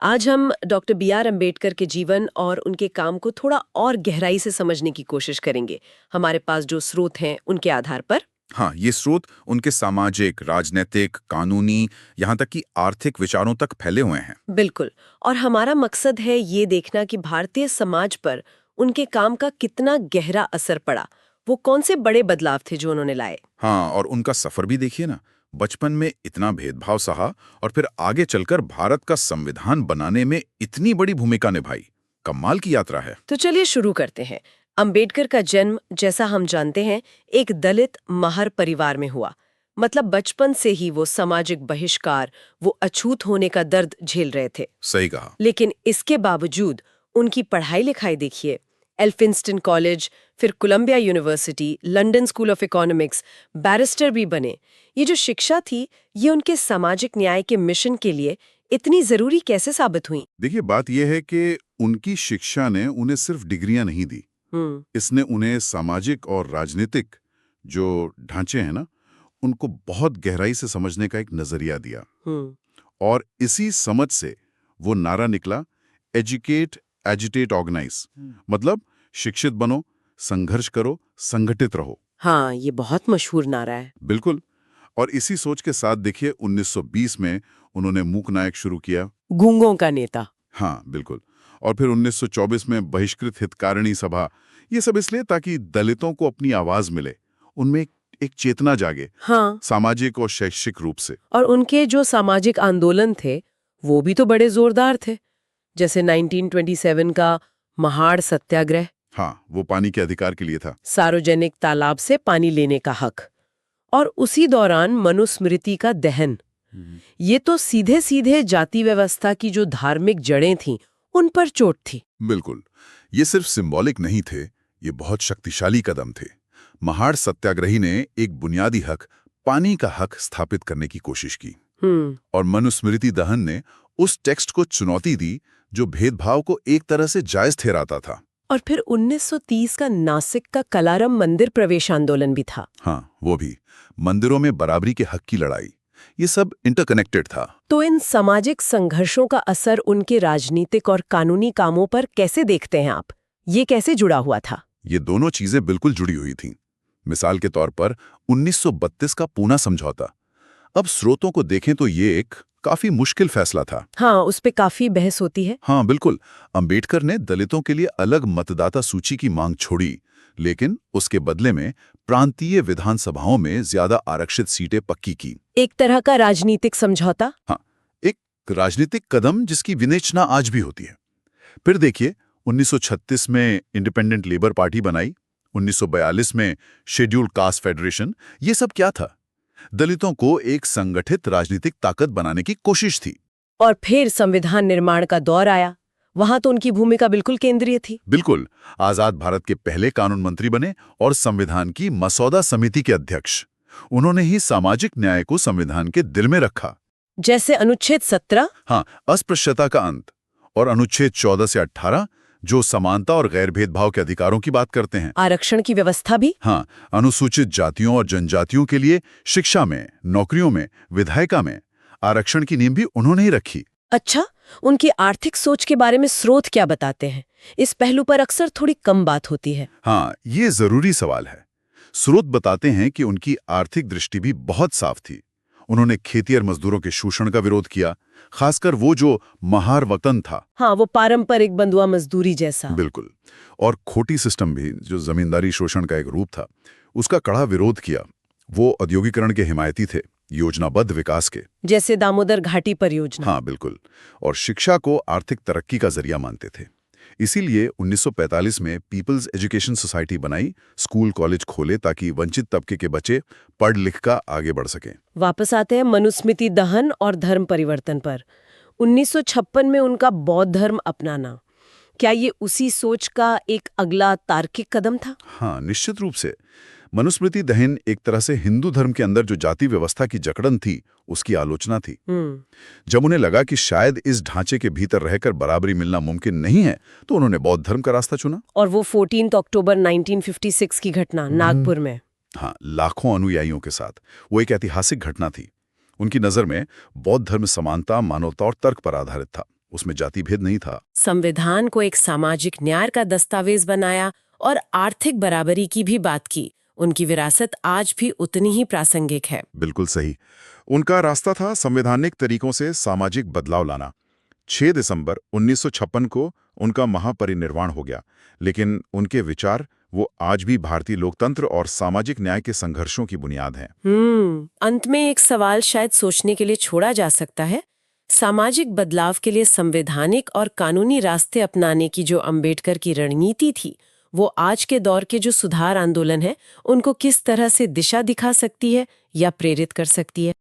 आज हम doctor B R. Ambedkar के जीवन और उनके काम को थोड़ा और गहराई से समझने की कोशिश करेंगे, हमारे पास जो स्रोत हैं उनके आधार पर। हाँ, ये स्रोत उनके सामाजिक, राजनीतिक, कानूनी, यहाँ तक कि आर्थिक विचारों तक फैले हुए हैं। बिल्कुल। और हमारा मकसद है ये देखना कि भारतीय समाज पर उनके काम का कितना गहरा असर पड़ा, वो कौन से बड़े बदलाव थे जो उन्होंने लाए। हाँ, और उनका सफर भी देखिए ना। बचपन में इतना भेदभाव सहा और फिर आगे चलकर भारत का संविधान बनाने में इतनी बड़ी भूमिका निभाई। कमाल की यात्रा है। तो चलिए शुरू करते हैं। अंबेडकर का जन्म, जैसा हम जानते हैं, एक दलित महर परिवार में हुआ। मतलब बचपन से ही वो सामाजिक बहिष्कार, वो अछूत होने का दर्द झेल रहे थे। सही कहा। लेकिन इसके बावजूद उनकी पढ़ाई लिखाई देखिए, एल्फिंस्टन कॉलेज, फिर Columbia University, London School of Economics, barrister भी बने। ये जो शिक्षा थी, ये उनके सामाजिक न्याय के मिशन के लिए इतनी जरूरी कैसे साबित हुई? देखिए, बात यह है कि उनकी शिक्षा ने उन्हें सिर्फ डिग्रियां नहीं दी, इसने उन्हें सामाजिक और राजनीतिक जो ढांचे हैं ना, उनको बहुत गहराई से समझने का एक नजरिया दिया। और इसी समझ से वो नारा निकला, एजुकेट, एजिटेट, ऑर्गेनाइज। मतलब शिक्षित बनो, संघर्ष करो, संगठित रहो। हाँ, ये बहुत मशहूर नारा है। बिल्कुल। और इसी सोच के साथ देखिए 1920 में उन्होंने मूक नायक शुरू किया। गूंगों का नेता। हाँ, बिल्कुल। और फिर 1924 में बहिष्कृत हितकारिणी सभा। ये सब इसलिए ताकि दलितों को अपनी आवाज मिले, उनमें एक चेतना जागे। हाँ। सामाजिक और शैक्षिक रूप से। और उनके जो सामाजिक आंदोलन थे, वो भी तो बड़े जोरदार थे। जैसे 1927 का महाड़ सत्याग्रह। हाँ, वो पानी के अधिकार के लिए था। सार्वजनिक तालाब से पानी लेने का हक। और उसी दौरान मनुस्मृति का दहन। ये तो सीधे सीधे जाति व्यवस्था की जो धार्मिक जड़ें थीं, उन पर चोट थी। बिल्कुल। ये सिर्फ सिंबॉलिक नहीं थे, ये बहुत शक्तिशाली कदम थे। महाड़ सत्याग्रही ने एक बुनियादी हक, पानी का हक स्थापित करने की कोशिश की। और मनुस्मृति दहन ने उस टेक्स्ट को चुनौती दी जो भेदभाव को एक तरह से जायज ठहराता था। और फिर 1930 का नासिक का कलारम मंदिर प्रवेश आंदोलन भी था। हाँ, वो भी। मंदिरों में बराबरी के हक की लड़ाई। ये सब इंटरकनेक्टेड था। तो इन सामाजिक संघर्षों का असर उनके राजनीतिक और कानूनी कामों पर कैसे देखते हैं आप? ये कैसे जुड़ा हुआ था? ये दोनों चीजें बिल्कुल जुड़ी हुई थीं। मिसाल के तौर पर 1932 का पूना समझौता। अब स्रोतों को देखें तो ये एक काफी मुश्किल फैसला था। हाँ, उस पे काफी बहस होती है। हाँ, बिल्कुल। अंबेडकर ने दलितों के लिए अलग मतदाता सूची की मांग छोड़ी, लेकिन उसके बदले में प्रांतीय विधानसभाओं में ज्यादा आरक्षित सीटें पक्की की। एक तरह का राजनीतिक समझौता। हाँ, एक राजनीतिक कदम जिसकी विवेचना आज भी होती है। फिर देखिए, 1936 में इंडिपेंडेंट लेबर पार्टी बनाई, 1942 में शेड्यूल्ड कास्ट फेडरेशन। ये सब क्या था? दलितों को एक संगठित राजनीतिक ताकत बनाने की कोशिश थी। और फिर संविधान निर्माण का दौर आया। वहां तो उनकी भूमिका बिल्कुल केंद्रीय थी। बिल्कुल। आजाद भारत के पहले कानून मंत्री बने और संविधान की मसौदा समिति के अध्यक्ष। उन्होंने ही सामाजिक न्याय को संविधान के दिल में रखा। जैसे अनुच्छेद 17। हाँ, अस्पृश्यता का अंत। और अनुच्छेद 14 से 18 जो समानता और गैर भेदभाव के अधिकारों की बात करते हैं। आरक्षण की व्यवस्था भी। हाँ, अनुसूचित जातियों और जनजातियों के लिए शिक्षा में, नौकरियों में, विधायिका में आरक्षण की नींव भी उन्होंने ही रखी। अच्छा, उनकी आर्थिक सोच के बारे में स्रोत क्या बताते हैं? इस पहलू पर अक्सर थोड़ी कम बात होती है। हाँ, ये जरूरी सवाल है। स्रोत बताते हैं कि उनकी आर्थिक दृष्टि भी बहुत साफ थी। उन्होंने खेती और मजदूरों के शोषण का विरोध किया, खासकर वो जो महार वतन था। हाँ, वो पारंपरिक बंधुआ मजदूरी जैसा। बिल्कुल। और खोटी सिस्टम भी, जो जमींदारी शोषण का एक रूप था, उसका कड़ा विरोध किया। वो औद्योगिकरण के हिमायती थे, योजनाबद्ध विकास के। जैसे दामोदर घाटी परियोजना। हाँ, बिल्कुल। और शिक्षा को आर्थिक तरक्की का जरिया मानते थे। इसीलिए 1945 में पीपल्स एजुकेशन सोसाइटी बनाई, स्कूल कॉलेज खोले ताकि वंचित तबके के बच्चे पढ़ लिख कर आगे बढ़ सकें। वापस आते हैं मनुस्मृति दहन और धर्म परिवर्तन पर। 1956 में उनका बौद्ध धर्म अपनाना, क्या ये उसी सोच का एक अगला तार्किक कदम था? हाँ, निश्चित रूप से। मनुस्मृति दहन एक तरह से हिंदू धर्म के अंदर जो जाति व्यवस्था की जकड़न थी, उसकी आलोचना थी। जब उन्हें लगा कि शायद इस ढांचे के भीतर रहकर बराबरी मिलना मुमकिन नहीं है, तो उन्होंने बौद्ध धर्म का रास्ता चुना। और वो 14 अक्टूबर 1956 की घटना नागपुर में। हाँ, लाखों अनुयायियों के साथ वो एक ऐतिहासिक घटना थी। उनकी नज़र में बौद्ध धर्म समानता, मानवता और तर्क पर आधारित था। उसमें जाति भेद नहीं था। संविधान को एक सामाजिक न्याय का दस्तावेज बनाया और आर्थिक बराबरी की भी बात की। उनकी विरासत आज भी उतनी ही प्रासंगिक है। बिल्कुल सही। उनका रास्ता था संवैधानिक तरीकों से सामाजिक बदलाव लाना। 6 दिसंबर 1956 को उनका महापरिनिर्वाण हो गया, लेकिन उनके विचार वो आज भी भारतीय लोकतंत्र और सामाजिक न्याय के संघर्षों की बुनियाद हैं। अंत में एक सवाल शायद सोचने के लिए छोड़ा जा सकता है। सामाजिक बदलाव के लिए संवैधानिक और कानूनी रास्ते अपनाने की जो अंबेडकर की रणनीति थी, वो आज के दौर के जो सुधार आंदोलन है, उनको किस तरह से दिशा दिखा सकती है या प्रेरित कर सकती है?